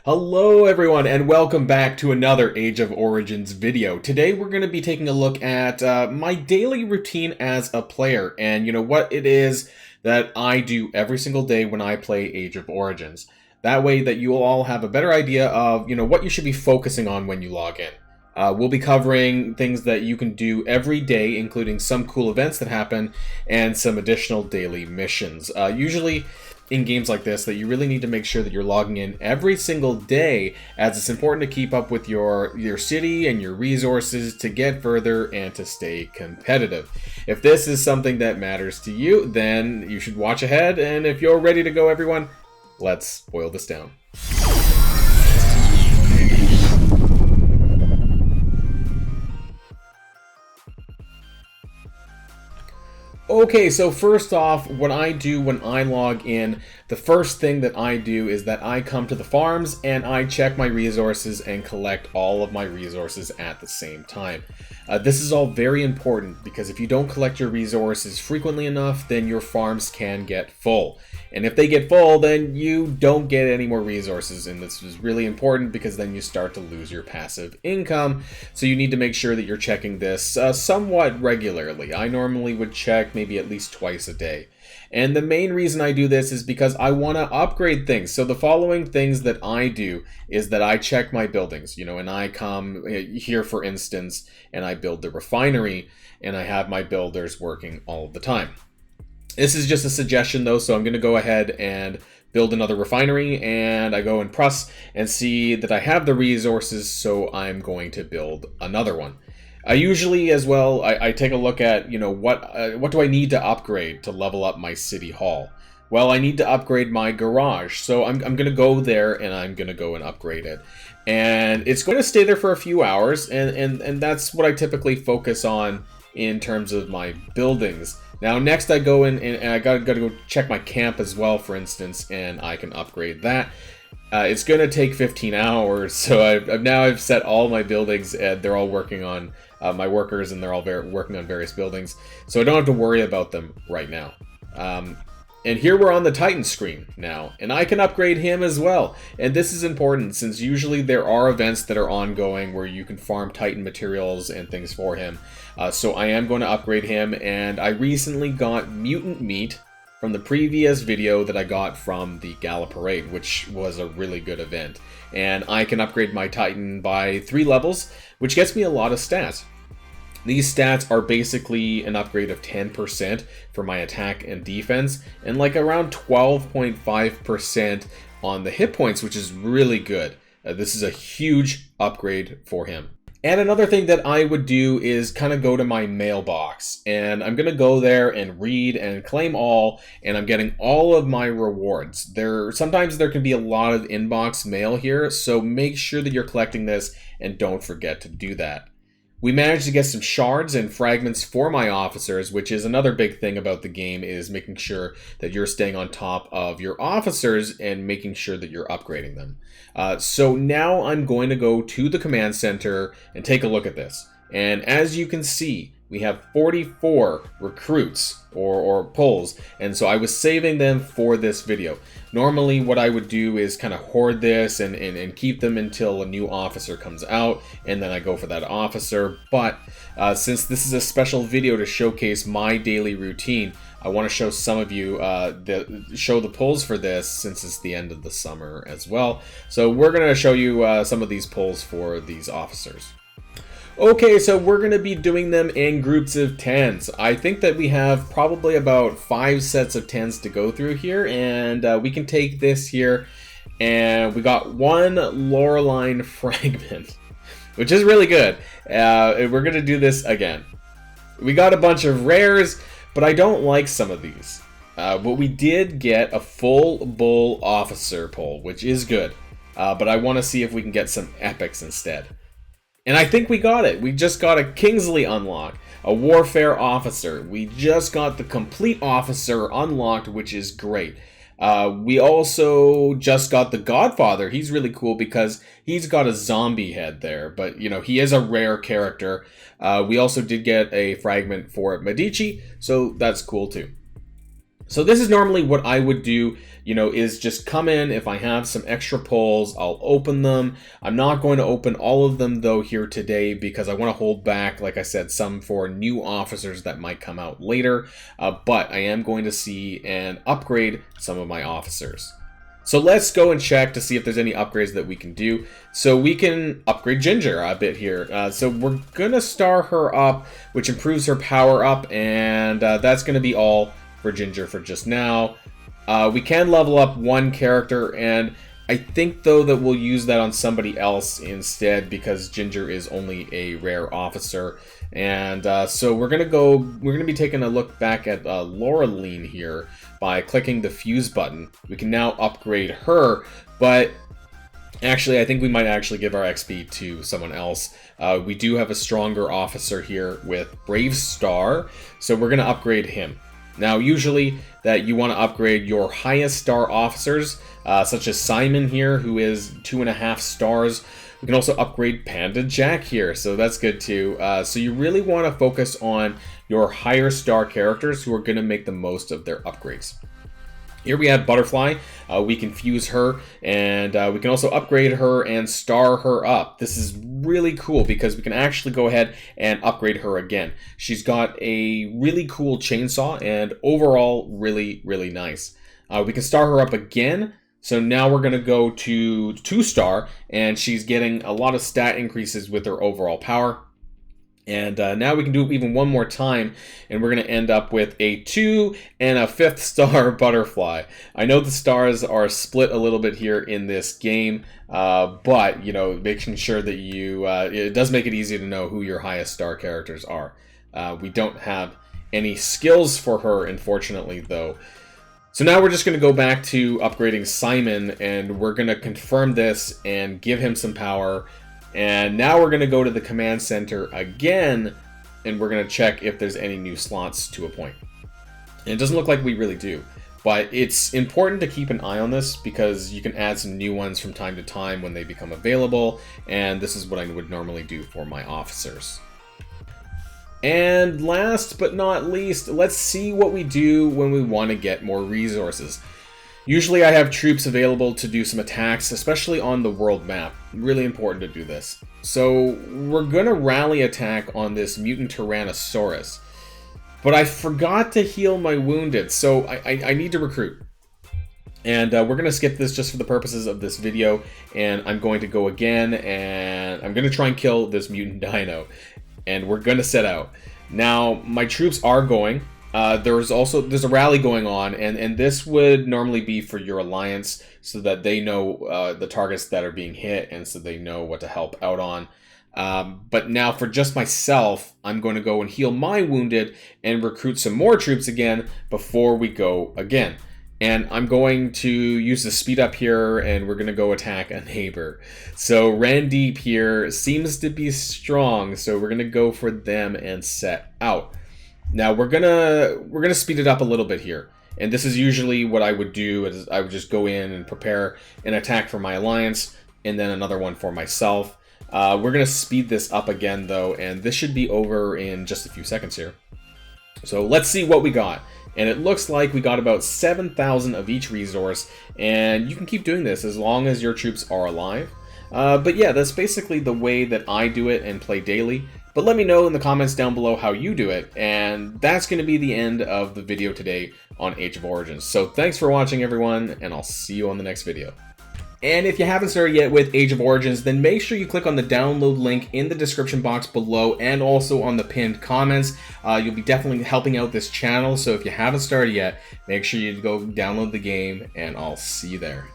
Hello everyone and welcome back to another Age of Origins video. Today we're going to be taking a look at my daily routine as a player and what it is that I do every single day when I play Age of Origins. That way that you will all have a better idea of what you should be focusing on when you log in. We'll be covering things that you can do every day, including some cool events that happen and some additional daily missions. Usually in games like this that you really need to make sure that you're logging in every single day, as it's important to keep up with your city and your resources to get further and to stay competitive. If this is something that matters to you, then you should watch ahead, and if you're ready to go, everyone, let's boil this down. Okay, so first off, what I do when I log in, the first thing that I do is that I come to the farms and I check my resources and collect all of my resources at the same time. This is all very important because if you don't collect your resources frequently enough, then your farms can get full. And if they get full, then you don't get any more resources, and this is really important because then you start to lose your passive income. So you need to make sure that you're checking this somewhat regularly. I normally would check maybe at least twice a day. And the main reason I do this is because I want to upgrade things. So the following things that I do is that I check my buildings, and I come here, for instance, and I build the refinery, and I have my builders working all the time. This is just a suggestion though, so I'm going to go ahead and build another refinery, and I go and press and see that I have the resources, so I'm going to build another one. I usually as well, I take a look at, what do I need to upgrade to level up my city hall? Well, I need to upgrade my garage, so I'm going to go there and I'm going to go and upgrade it. And it's going to stay there for a few hours, and that's what I typically focus on in terms of my buildings. Now, next I go in and I gotta go check my camp as well, for instance, and I can upgrade that. It's gonna take 15 hours, so I've set all my buildings, and they're all working on my workers, and they're all working on various buildings, so I don't have to worry about them right now. And here we're on the Titan screen now, and I can upgrade him as well. And this is important since usually there are events that are ongoing where you can farm Titan materials and things for him. So I am going to upgrade him, and I recently got mutant meat from the previous video that I got from the Gala Parade, which was a really good event. And I can upgrade my Titan by 3 levels, which gets me a lot of stats. These stats are basically an upgrade of 10% for my attack and defense, and like around 12.5% on the hit points, which is really good. This is a huge upgrade for him. And another thing that I would do is kind of go to my mailbox, and I'm going to go there and read and claim all, and I'm getting all of my rewards. Sometimes there can be a lot of inbox mail here, so make sure that you're collecting this and don't forget to do that. We managed to get some shards and fragments for my officers, which is another big thing about the game, is making sure that you're staying on top of your officers and making sure that you're upgrading them. So now I'm going to go to the command center and take a look at this. And as you can see, we have 44 recruits or pulls, and so I was saving them for this video. Normally what I would do is kind of hoard this and keep them until a new officer comes out, and then I go for that officer. But since this is a special video to showcase my daily routine, I want to show some of you the pulls for this, since it's the end of the summer as well. So we're going to show you some of these pulls for these officers. Okay, so we're going to be doing them in groups of 10s. I think that we have probably about 5 sets of 10s to go through here, and we can take this here, and we got 1 Laureline fragment, which is really good. We're going to do this again. We got a bunch of rares, but I don't like some of these. But we did get a full bull officer pull, which is good, but I want to see if we can get some epics instead. And I think we got it. We just got a Kingsley unlock, a warfare officer. We just got the complete officer unlocked, which is great. We also just got the Godfather. He's really cool because he's got a zombie head there, but he is a rare character. We also did get a fragment for Medici, so that's cool too. So this is normally what I would do you know, is just come in. If I have some extra pulls, I'll open them. I'm not going to open all of them though here today because I want to hold back, like I said, some for new officers that might come out later. But I am going to see and upgrade some of my officers. So let's go and check to see if there's any upgrades that we can do. So we can upgrade Ginger a bit here. So we're going to star her up, which improves her power up, and that's going to be all for Ginger for just now. We can level up one character, and I think though that we'll use that on somebody else instead because Ginger is only a rare officer. And so we're going to be taking a look back at Laureline here by clicking the fuse button. We can now upgrade her, but actually I think we might actually give our XP to someone else. We do have a stronger officer here with Brave Star, so we're going to upgrade him. Now usually that you want to upgrade your highest star officers, such as Simon here, who is 2.5 stars. We can also upgrade Panda Jack here, so that's good too. So you really want to focus on your higher star characters who are going to make the most of their upgrades. Here we have Butterfly. We can fuse her, and we can also upgrade her and star her up. This is really cool because we can actually go ahead and upgrade her again. She's got a really cool chainsaw and overall really, really nice. We can star her up again. So now we're going to go to 2-star, and she's getting a lot of stat increases with her overall power. And now we can do it even one more time, and we're going to end up with a 2 and a 5th star Butterfly. I know the stars are split a little bit here in this game, but, you know, making sure that you, it does make it easy to know who your highest star characters are. We don't have any skills for her, unfortunately, though. So now we're just going to go back to upgrading Simon, and we're going to confirm this and give him some power. And now we're going to go to the command center again, and we're going to check if there's any new slots to appoint. And it doesn't look like we really do, but it's important to keep an eye on this because you can add some new ones from time to time when they become available, and this is what I would normally do for my officers. And last but not least, let's see what we do when we want to get more resources. Usually I have troops available to do some attacks, especially on the world map. Really important to do this. So we're going to rally attack on this mutant Tyrannosaurus. But I forgot to heal my wounded, so I need to recruit. And we're going to skip this just for the purposes of this video, and I'm going to go again, and I'm going to try and kill this mutant dino. And we're going to set out. Now, my troops are going. There's a rally going on, and this would normally be for your alliance so that they know the targets that are being hit and so they know what to help out on. But now for just myself, I'm going to go and heal my wounded and recruit some more troops again before we go again. And I'm going to use the speed up here, and we're going to go attack a neighbor. So Randeep here seems to be strong, so we're going to go for them and set out. Now we're gonna speed it up a little bit here. And this is usually what I would do, is I would just go in and prepare an attack for my alliance, and then another one for myself. We're going to speed this up again, though, and this should be over in just a few seconds here. So let's see what we got. And it looks like we got about 7,000 of each resource, and you can keep doing this as long as your troops are alive. But yeah, that's basically the way that I do it and play daily. But let me know in the comments down below how you do it, and that's going to be the end of the video today on Age of Origins. So thanks for watching, everyone, and I'll see you on the next video. And if you haven't started yet with Age of Origins, then make sure you click on the download link in the description box below and also on the pinned comments. You'll be definitely helping out this channel, so if you haven't started yet, make sure you go download the game, and I'll see you there.